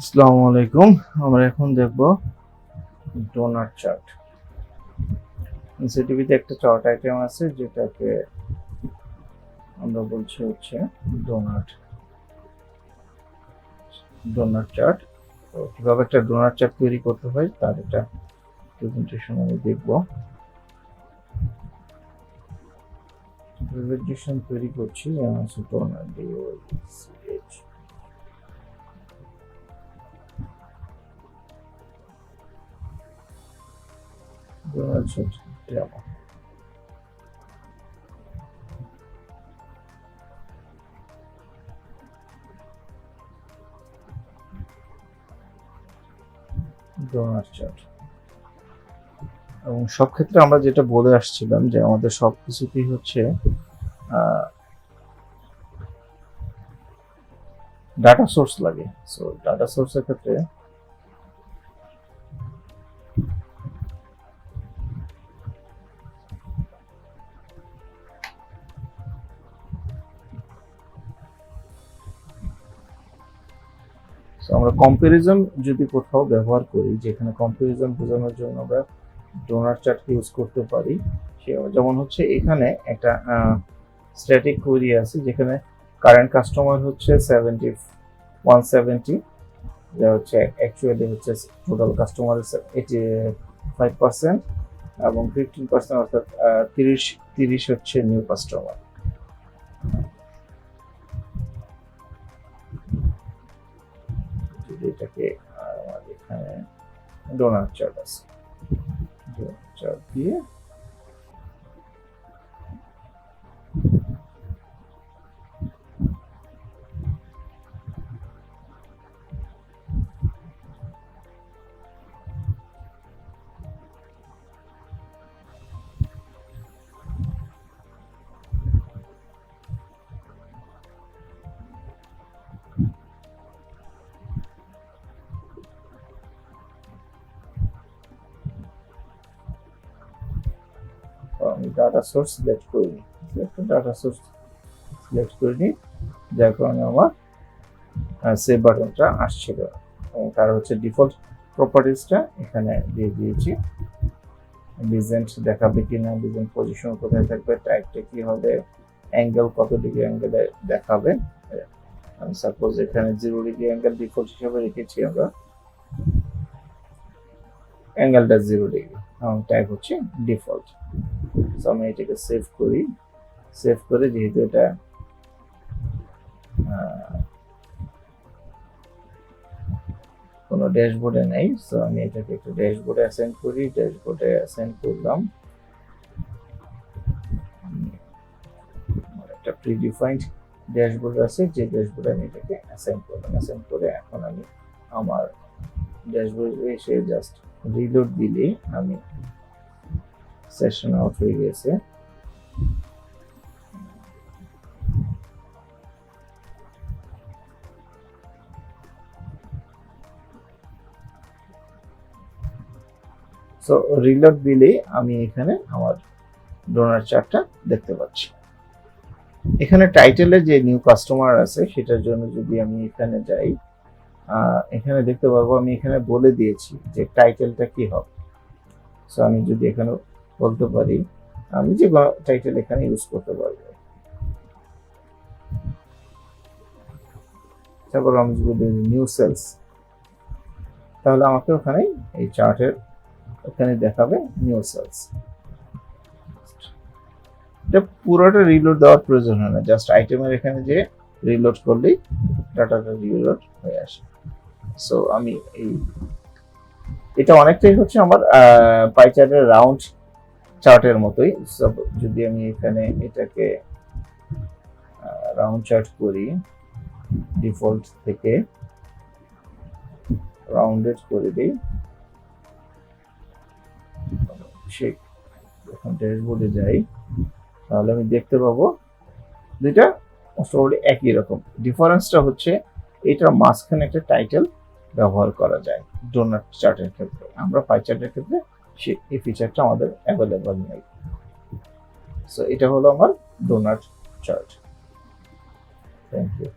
আসসালামু আলাইকুম। আমরা এখন দেখব ডোনাট চার্ট। এনসিটিভিতে একটা চার্ট আইটেম আছে যেটাকে আমরা বলছি হচ্ছে ডোনাট ডোনাট চার্ট। তো কিভাবে একটা ডোনাট চার্ট তৈরি করতে হয় তার একটা প্রেজেন্টেশন আমি দেখব। প্রেজেন্টেশন তৈরি করছি আছে donut DOCH donut chart demo. Donut chart এবং সব ক্ষেত্রে আমরা যেটা বলে আসছিলাম যে আমাদের সব কিছুতেই হচ্ছে ডাটা সোর্স লাগে। সো ডাটা সোর্সের ক্ষেত্রে আমরা কম্পারিজন যদি কোথাও ব্যবহার করি, যেখানে কম্পারিজন বোঝানোর জন্য আমরা ডোনাট চার্ট ইউজ করতে পারি, যেমন হচ্ছে এখানে একটা স্ট্যাটিক কোয়েরি আছে যেখানে কারেন্ট কাস্টমার হচ্ছে 170, যা হচ্ছে অ্যাকচুয়ালি হচ্ছে টোটাল কাস্টমারের 85% এবং 15% অর্থাৎ 30 হচ্ছে নিউ কাস্টমার। এটাকে আমাদের এখানে ডোনাট চার্ট আছে, ডোনাট চার্ট দিয়ে আমি ডাটা সোর্স সিলেক্ট করে নিই। একটা ডাটা সোর্স সিলেক্ট করে নিই, যার কারণে আমার সেভ বাটনটা আসছিল এবং তার হচ্ছে ডিফল্ট প্রপার্টিসটা এখানে দিয়ে দিয়েছি। লিজেন্ড দেখাবে কিনা, লিজেন্ড পজিশন কোথায় থাকবে, টাইপটা কি হবে, অ্যাঙ্গেল কত ডিগ্রি অ্যাঙ্গেলে দেখাবে। আমি সাপোজ এখানে 0 ডিগ্রি অ্যাঙ্গেল ডিফল্ট হিসেবে রেখেছি, আমরা অ্যাঙ্গেলটা 0 ডিগ্রি এবং টাইপ হচ্ছে ডিফল্ট। সো আমি এটাকে সেভ করি। সেভ করে যেহেতু এটা কোনো ড্যাশবোর্ডে নেই, সো আমি এটাকে একটু ড্যাশবোর্ডে অ্যাসাইন করি। ড্যাশবোর্ডে অ্যাসাইন করলাম, একটা প্রিডিফাইন্ড ড্যাশবোর্ড আছে যে ড্যাশবোর্ডে আমি এটাকে অ্যাসাইন করলাম। অ্যাসাইন করে এখন আমি আমার ড্যাশবোর্ডে এসে জাস্ট রিলোড দিলে আমি সেশন আউট হয়ে গেছে। সো রিলোড দিলেই আমি এখানে আমার ডোনার চার্টটা দেখতে পাচ্ছি। এখানে টাইটেলে যে নিউ কাস্টমার আছে সেটার জন্য যদি আমি এখানে যাই, এখানে দেখতে পারবো আমি এখানে বলে দিয়েছি যে টাইটেলটা কি হবে। সো আমি যদি এখানে বলতে পারি, আমি যে টাইটেল এখানে ইউজ করতে পারবো। তারপর আমি যদি নিউ সেলস, তাহলে আমাকে ওখানে এই চার্টের ওখানে দেখাবে নিউ সেলস। এটা পুরোটা রিলোড দেওয়ার প্রয়োজন হয় না, জাস্ট আইটেমের এখানে যে রিলোড করলেই ডাটাটা রিলোড হয়ে আসে। সো আমি এটা অনেকটাই হচ্ছে আমার পাই চার্টের রাউন্ড চার্টের মতোই। যদি আমি এখানে এটাকে রাউন্ড চার্ট করি, ডিফল্ট থেকে রাউন্ডেড করে দিই, সে যখন ড্যাশবোর্ডে যাই তাহলে আমি দেখতে পাবো দুইটা মোটামুটি একই রকম। ডিফারেন্সটা হচ্ছে এটার মাঝখানে একটা টাইটেল ব্যবহার করা যায় ডোনাট চার্টের ক্ষেত্রে। আমরা পাই চার্টের ক্ষেত্রে এই ফিচারটা আমাদের অ্যাভেলেবল নেই। সো এটা হলো আমার ডোনাট চার্ট। Thank you.